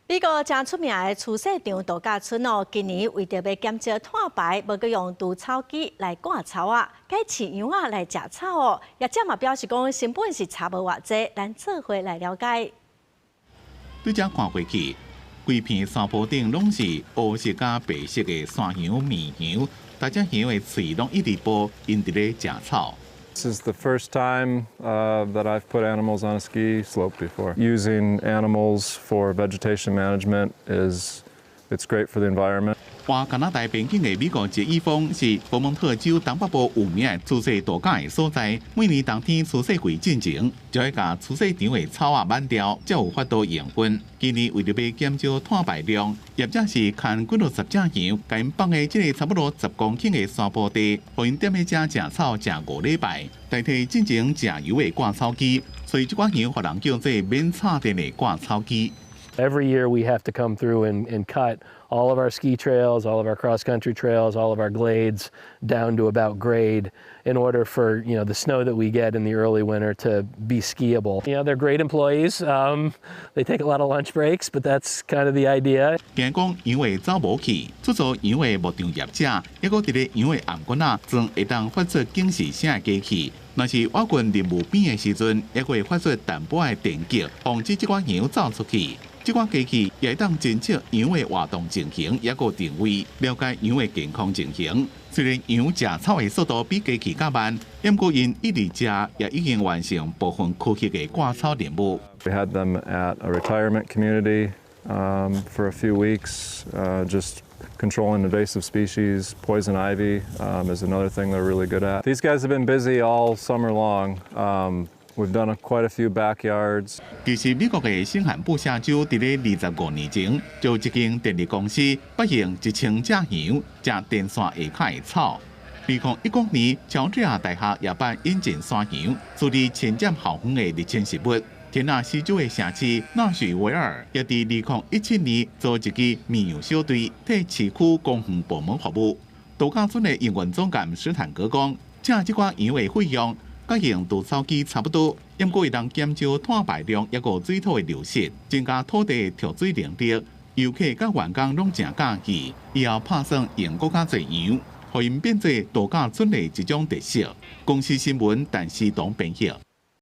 美国真出名的慈禧场度假村哦，今年为着要减少碳排，无阁用除草机来赶草啊，改饲羊仔来食草哦。业者嘛表示讲，成本是差无偌济，咱做伙来了解。对遮看过去，规片山坡顶拢是黑色加白色的山羊、绵羊，大只羊的喙拢一直播，因伫咧食草。 This is the first time that I've put animals on a ski slope before. Using animals for vegetation management it's great for the environment. 换加拿大边境的美国杰伊峰是佛蒙特州东北部有名的慈禧度假的所在。每年冬天慈禧季进前，就要把慈禧场的草啊挽掉，才有法度用分。今年为了要减少碳排量，业者是牵几落10只羊，甲因放在这个差不多10公顷的山坡地，互因踮喺遮食草食5礼拜，代替进前食油的挂草机。所以这款羊，互人叫做免插电的挂草机。 Every year we have to come through and cut all of our ski trails, all of our cross-country trails, all of our glades down to about grade in order for the snow that we get in the early winter to be skiable. They're great employees. They take a lot of lunch breaks, but that's kind of the idea. 惊讲羊会走无去，制作羊的牧场业者，还佫伫咧羊的颔管啊，装会当发出警示声的机器。若是我军任务边的时阵，还会发出淡薄的电击，防止这款羊走出去。 这款机器也会当侦测羊的活动情形，也个定位，了解羊的健康情形。虽然羊食草的速度比机器较慢，不过因一直食，也已经完成部分区域的挂草任务。We had them at a retirement community for a few weeks, just controlling invasive species. Poison ivy is another thing they're really good at. These guys have been busy all summer long. We've done quite a few backyards. 其实美国的新罕布夏州伫咧25年前，就一间电力公司发现1000只羊食电线下骹的草。2010年，乔治亚大学也办引进山羊，处理潜舰校园的日迁食物。田纳西州的城市纳许维尔也伫2017年做一支绵羊小队，替市区公园部门服务。度假村的营运总监史坦格讲，请这款羊的费用。 甲用除草机差不多，不过会当减少碳排量，也个水土的流失，增加土地的跳水能力。游客甲员工拢真喜喜，以后打算用更加侪羊，互因变做度假村的一种特色。公司新闻，但是当编译。